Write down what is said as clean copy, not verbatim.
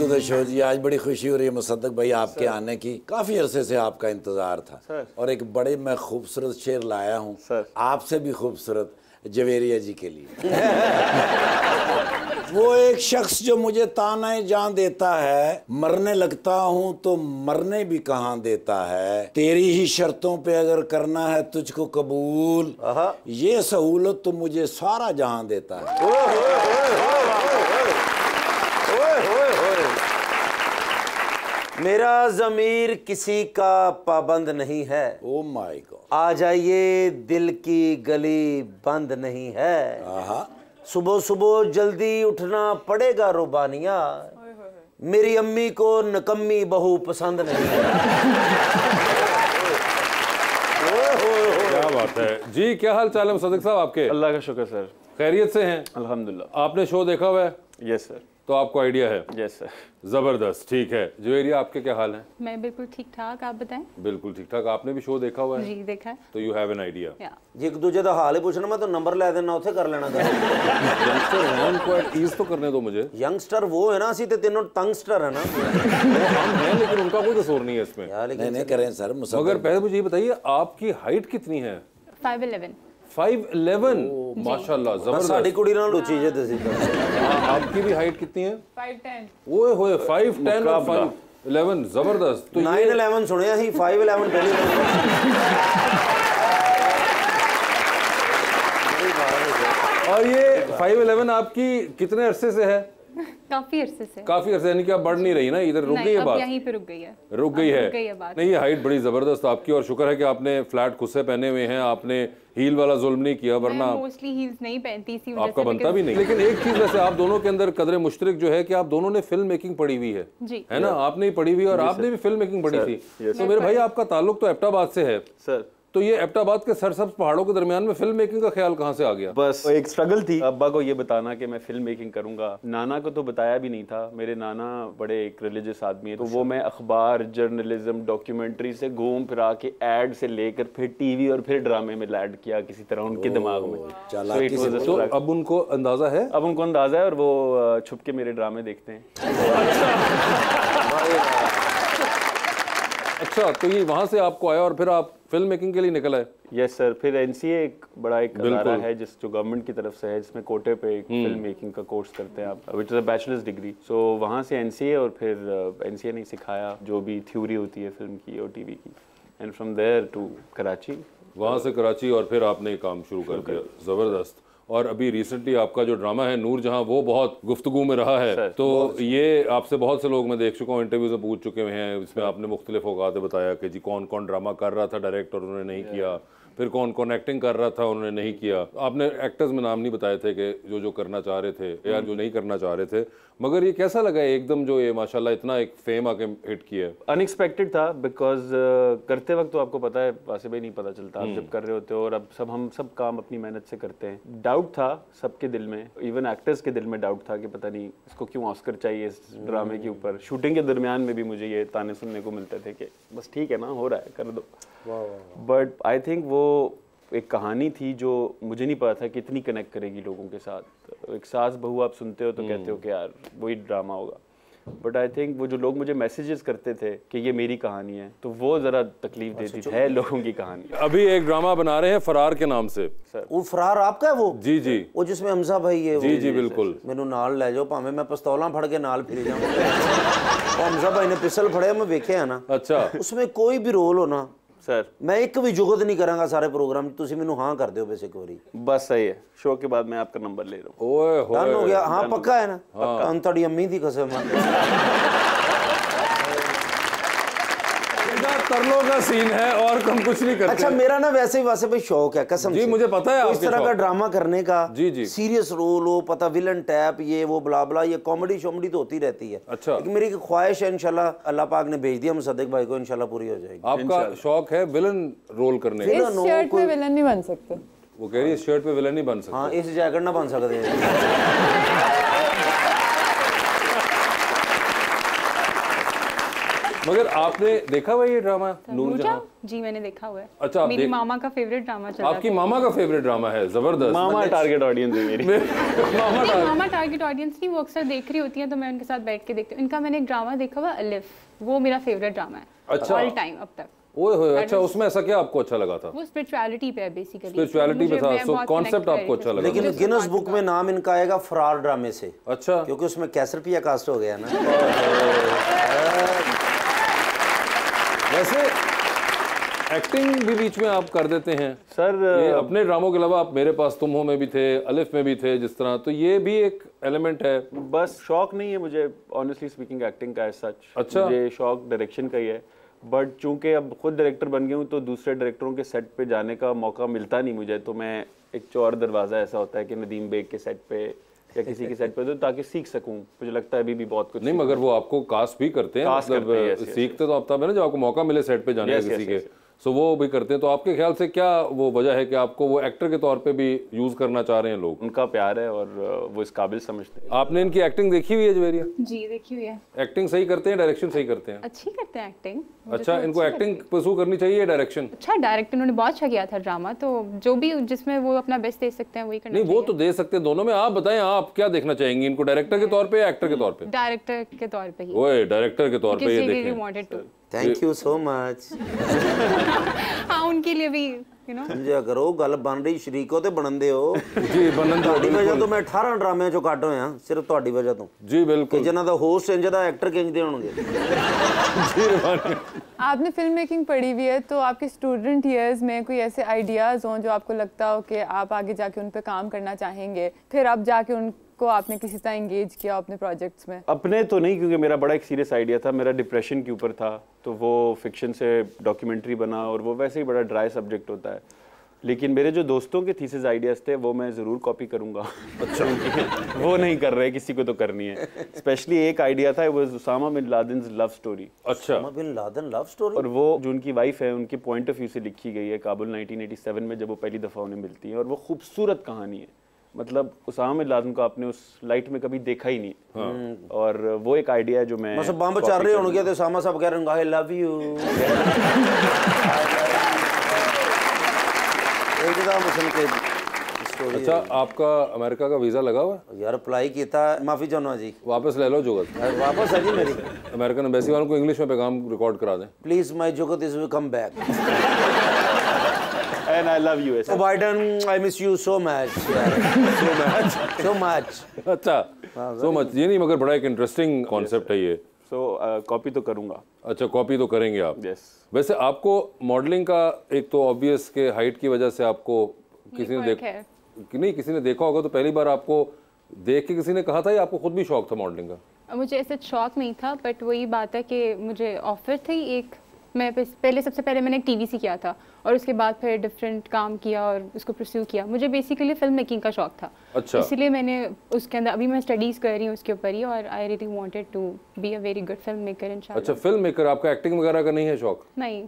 To the show जी। आज बड़ी खुशी हो रही है मुसद्दक भाई आपके आने की। काफी अरसे से आपका इंतजार था और एक बड़े मैं खूबसूरत शेर लाया हूँ आपसे भी खूबसूरत जवेरिया जी के लिए। वो एक शख्स जो मुझे ताना जान देता है, मरने लगता हूँ तो मरने भी कहाँ देता है, तेरी ही शर्तों पे अगर करना है तुझको कबूल, ये सहूलत तो मुझे सारा जहां देता है। मेरा ज़मीर किसी का पाबंद नहीं है, ओ माय गॉड। आ जाइए दिल की गली बंद नहीं है, सुबह सुबह जल्दी उठना पड़ेगा रुबानिया, मेरी अम्मी को नकम्मी बहू पसंद नहीं है। क्या बात है जी। क्या हाल चाल है मुसद्दक साहब आपके? अल्लाह का शुक्र सर, खैरियत से हैं? अल्हम्दुलिल्लाह। आपने शो देखा हुआ है? Yes sir. तो आपको आइडिया है? Yes sir. जबरदस्त, ठीक है। जवेरिया आपके क्या हाल है? मैं बिल्कुल ठीक ठाक, आप बताएं? बिल्कुल ठीक ठाक। आपने भी शो देखा हुआ है? जी देखा है। तो यू हैव एन आइडिया। जी एक दूजे का हाल ही पूछना, मैं तो नंबर ले देना उसे कर लेना। यंगस्टर हैं, उनको एटलीस्ट तो करने दो मुझे। यंगस्टर वो है ना, असी ते तीनों तंगस्टर है ना। हम हैं लेकिन उनका कोई कसूर नहीं है इसमें। नहीं करें सर। मगर पहले मुझे ये बताइए आपकी हाइट कितनी है? 5'11". 5'11", माशाल्लाह जबरदस्त। साडी कुड़ी नाल रुचि जे तुसी। आपकी भी हाइट कितनी है? 5'10". ओए होए 5'10" और 5'11", जबरदस्त। तो 9'11" सुनिया ही, 5'11" पहली। और ये 5'11" आपकी कितने अरसे से है? काफी अरसे से। काफी अरसे, यानी कि आप बढ़ नहीं रही ना, इधर रुक गई है बात? यहीं पे रुक गई है। रुक गई है बात। नहीं, ये हाइट बड़ी जबरदस्त आपकी, और शुक्र है कि आपने फ्लैट खुस्से पहने हुए हैं, आपने हील वाला जुल्म नहीं किया, वरना मोस्टली हील्स नहीं पहनती, इसी वजह से आपका बनता भी नहीं। लेकिन एक चीज वैसे आप दोनों के अंदर कदर मुश्तरक जो है कि आप दोनों ने फिल्म मेकिंग पढ़ी हुई है जी, है ना? आपने ही पढ़ी हुई और आपने भी फिल्म मेकिंग पढ़ी थी। तो मेरे भाई आपका ताल्लुक तो एबटाबाद से है सर। तो ये एबटाबाद के सरसब्ज पहाड़ों के दरमियान में फिल्म मेकिंग का ख्याल कहाँ से आ गया? बस एक स्ट्रगल थी अब्बा को ये बताना कि मैं फिल्म मेकिंग करूंगा। नाना को तो बताया भी नहीं था। मेरे नाना बड़े एक रिलीजियस आदमी है, तो वो मैं अखबार, जर्नलिज्म, डॉक्यूमेंट्री से घूम फिरा के एड से लेकर फिर टीवी और फिर ड्रामे में लैंड किया किसी तरह उनके दिमाग में। तो अब उनको अंदाजा है? अब उनको अंदाजा है और वो छुप के मेरे ड्रामे देखते हैं। अच्छा, तो ये वहाँ से आपको आया और फिर आप फिल्म मेकिंग के लिए निकल आए? Yes sir. फिर एनसीए एक बड़ा एक अदारा है जिस जो गवर्नमेंट की तरफ से है, जिसमें कोटे पे एक फिल्म मेकिंग का कोर्स करते हैं आप, which is a bachelors degree. So वहाँ से एनसीए, और फिर एनसीए ने सिखाया जो भी थ्योरी होती है फिल्म की और टीवी की, and from there to Karachi. वहाँ से कराची और फिर आपने काम शुरू कर दिया। ज़बरदस्त। और अभी रिसेंटली आपका जो ड्रामा है नूर जहां, वो बहुत गुफ्तगू में रहा है। तो ये आपसे बहुत से लोग मैं देख चुका हूँ, इंटरव्यूज में पूछ चुके हैं, इसमें आपने मुख्तलिफ औकात बताया कि जी कौन कौन ड्रामा कर रहा था डायरेक्ट और उन्होंने नहीं किया, फिर कौन कौन एक्टिंग कर रहा था उन्होंने नहीं किया। आपने एक्टर्स में नाम नहीं बताए थे कि जो जो करना चाह रहे थे या जो नहीं करना चाह रहे थे, मगर ये कैसा लगा एकदम जो ये माशाल्लाह इतना एक फेम आके हिट किया? अनएक्सपेक्टेड था, बिकॉज करते वक्त तो आपको पता है वासे भाई नहीं पता चलता आप जब कर रहे होते हो, और अब हम सब काम अपनी मेहनत से करते हैं। डाउट था सबके दिल में, इवन एक्टर्स के दिल में डाउट था कि पता नहीं इसको क्यों ऑस्कर चाहिए इस ड्रामे के ऊपर। शूटिंग के दरमियान में भी मुझे ये ताने सुनने को मिलते थे कि बस ठीक है ना, हो रहा है, कर दो। बट आई थिंक वो एक कहानी थी जो मुझे नहीं पता था कि इतनी कनेक्ट करेगी लोगों के साथ। एक सास बहू आप सुनते हो तो कहते हो कि यार वही ड्रामा होगा, बट आई थिंक वो जो लोग मुझे मैसेजेस करते थे कि ये मेरी कहानी है, तो वो जरा तकलीफ देती है लोगों की कहानी। अभी एक ड्रामा बना रहे हैं फरार के नाम से। वो फरार आपका है? वो जी जी, वो जिसमें हमजा भाई है। जी जी बिल्कुल। मैनू नाल ले जाओ, भावें मैं पिस्तौलां फड़ के नाल फिरी जाऊं। हमजा भाई ने पिस्टल फड़े, मैं वेखे है ना। अच्छा, उसमें कोई भी रोल हो ना सर, मैं एक भी जुगत नहीं करांगा सारे प्रोग्राम। तुसी मैनू हाँ कर दो बस एक बारी। बस सही है, शो के बाद मैं आपका नंबर ले रहा हूँ। ओए होए, डन हो गया। हाँ पक्का है ना? पक्का। हम थोड़ी अम्मी दी कसम तरलों का सीन है और हम कुछ नहीं करते। अच्छा, मेरा ना वैसे ही वासे भाई शौक है कसम जी, मुझे पता है इस तरह का ड्रामा करने का। जी जी, सीरियस रोल हो, पता विलन टैप, ये वो ब्ला ब्ला, ये कॉमेडी शॉमेडी तो होती रहती है। अच्छा, लेकिन मेरी ख्वाहिश है, इंशाल्लाह अल्लाह पाक ने भेज दिया मुसद्दक भाई को, इंशाल्लाह पूरी हो जाएगी। आपका शौक है विलन रोल करने का? इस शर्ट में विलन नहीं बन सकते। वो कह रही है इस शर्ट पे विलन नहीं बन सकते। हाँ, इस जैकेट ना बन सकते। मगर आपने देखा हुआ ये ड्रामा नूरजहां? जी मैंने देखा हुआ है। अच्छा, मेरी मामा का फेवरेट ड्रामा चला आपकी मामा का फेवरेट ड्रामा है? जबरदस्त। मामा टारगेट ऑडियंस है मेरी। मामा टारगेट ऑडियंस नहीं, वो अक्सर देख रही होती है तो मैं उनके साथ बैठ के देखती हूँ। इनका मैंने एक ड्रामा देखा हुआ अलिफ, वो मेरा फेवरेट ड्रामा है अच्छा। ऑल टाइम अब तक। ओए होए, अच्छा उसमें ऐसा क्या आपको अच्छा लगा था? वो स्पिरिचुअलिटी पे है बेसिकली। स्पिरिचुअलिटी पे था, सो कॉन्सेप्ट आपको अच्छा लगा। लेकिन गिनेस बुक में नाम इनका आएगा फरार ड्रामे से। अच्छा, क्योंकि उसमें कैसरपिया कास्ट हो गया ना। वैसे एक्टिंग भी बीच में आप कर देते हैं सर। ये अपने ड्रामों के अलावा आप मेरे पास तुम हो में भी थे, अलिफ में भी थे जिस तरह, तो ये भी एक एलिमेंट है। बस शौक नहीं है मुझे ऑनेस्टली स्पीकिंग एक्टिंग का, सच। अच्छा। मुझे शौक डायरेक्शन का ही है, बट चूंकि अब खुद डायरेक्टर बन गया हूँ तो दूसरे डायरेक्टरों के सेट पे जाने का मौका मिलता नहीं मुझे, तो मैं एक चौर दरवाज़ा ऐसा होता है कि नदीम बेग के सेट पे या किसी के सेट पे, तो ताकि सीख सकूं। मुझे लगता है अभी भी बहुत कुछ नहीं, मगर वो आपको कास्ट भी करते हैं, मतलब सीखते तो आप तब है ना जब आपको मौका मिले सेट पे जाने का किसी के, सो वो भी करते हैं। तो आपके ख्याल से क्या वो वजह है कि आपको वो एक्टर के तौर पे भी यूज करना चाह रहे हैं लोग? उनका प्यार है और वो इस काबिल समझते हैं। आपने इनकी एक्टिंग देखी हुई है जवेरिया? जी देखी हुई है। एक्टिंग सही करते हैं, डायरेक्शन सही करते हैं? अच्छी करते हैं एक्टिंग। अच्छा, इनको एक्टिंग परसू करनी चाहिए, डायरेक्शन? अच्छा, डायरेक्टर उन्होंने बहुत अच्छा किया था ड्रामा, तो जो भी जिसमें वो अपना बेस्ट दे सकते हैं वही करना नहीं, वो तो दे सकते हैं दोनों में। आप बताएं, आप क्या देखना चाहेंगी इनको, डायरेक्टर के तौर पे या एक्टर के तौर पे? डायरेक्टर के तौर पे ही। ओए, डायरेक्टर के तौर पे ये देखें। Wanted to. Thank you so much. हाँ, उनके लिए भी यू नो समझा करो, गल बन रही शरीको ते बनंदे हो जी। बनन ਤੁਹਾਡੀ ਵਜ੍ਹਾ ਤੋਂ ਮੈਂ 18 ਡਰਾਮਿਆਂ ਚੋਂ ਕੱਢ ਹੋਇਆ ਸਿਰਫ ਤੁਹਾਡੀ ਵਜ੍ਹਾ ਤੋਂ जी बिल्कुल। ਜਿਨ੍ਹਾਂ ਦਾ ਹੋਸਟ ਇੰਜ ਦਾ ਐਕਟਰ ਕਿੰਜ ਦੇ ਹੋਣਗੇ। आपने फिल्म मेकिंग पढ़ी हुई है, तो आपके स्टूडेंट ईयर्स में कोई ऐसे आइडियाज़ हों जो आपको लगता हो कि आप आगे जाके उन पे काम करना चाहेंगे, फिर अब जाके उनको आपने किसी तरह इंगेज किया अपने प्रोजेक्ट्स में? अपने तो नहीं, क्योंकि मेरा बड़ा एक सीरियस आइडिया था, मेरा डिप्रेशन के ऊपर था, तो वो फिक्शन से डॉक्यूमेंट्री बना और वो वैसे ही बड़ा ड्राई सब्जेक्ट होता है। लेकिन मेरे जो दोस्तों के थीसिस आइडियाज़ थे वो मैं ज़रूर कॉपी करूँगा। अच्छा। वो नहीं कर रहे, किसी को तो करनी है। स्पेशली एक आइडिया था, वो Osama bin Laden's love story. अच्छा, Osama bin Laden love story. और वो जो उनकी वाइफ है उनके पॉइंट ऑफ व्यू से लिखी गई है, काबुल 1987 में जब वो पहली दफ़ा उन्हें मिलती है, और वो खूबसूरत कहानी है। मतलब उसामा बिन लादेन को आपने उस लाइट में कभी देखा ही नहीं। हाँ। और वो एक आइडिया है जो मैं बस बम चल रहे होंगे तो उसामा साहब कह रहे होंगे आई लव यू। अच्छा, आपका अमेरिका का वीजा लगा हुआ है? यार अप्लाई किया, माफी चाहना जी। वापस ले लो जुगत। वापस है जी मेरी। अमेरिकन एम्बेसी वालों को इंग्लिश में पैगाम रिकॉर्ड करा दें। प्लीज माय जुगत is will come back and I love you. Oh Biden, I miss you so much. So much. अच्छा, सो मच। ये नहीं, मगर बड़ा एक इंटरेस्टिंग कॉन्सेप्ट है ये। कॉपी तो करूंगा। अच्छा, कॉपी तो करेंगे आप? यस। वैसे आपको मॉडलिंग का एक तो ऑब्वियस के हाइट की वजह से आपको किसी ने देखा होगा, तो पहली बार आपको देख के किसी ने कहा था या आपको खुद भी शौक था मॉडलिंग का? मुझे ऐसे शौक नहीं था, बट वही बात है कि मुझे ऑफर थी एक। मैं सबसे पहले मैंने एक टीवीसी किया था और उसके बाद फिर डिफरेंट काम किया और उसको परस्यू किया। मुझे बेसिकली फिल्म मेकिंग का शौक था। अच्छा। इसीलिए मैंने उसके अंदर, अभी मैं स्टडीज़ कर रही हूँ उसके ऊपर ही, और I really wanted to be a very good film maker इंशाल्लाह। अच्छा, फिल्म मेकर। आपका एक्टिंग वगैरह का नहीं है शौक? नहीं।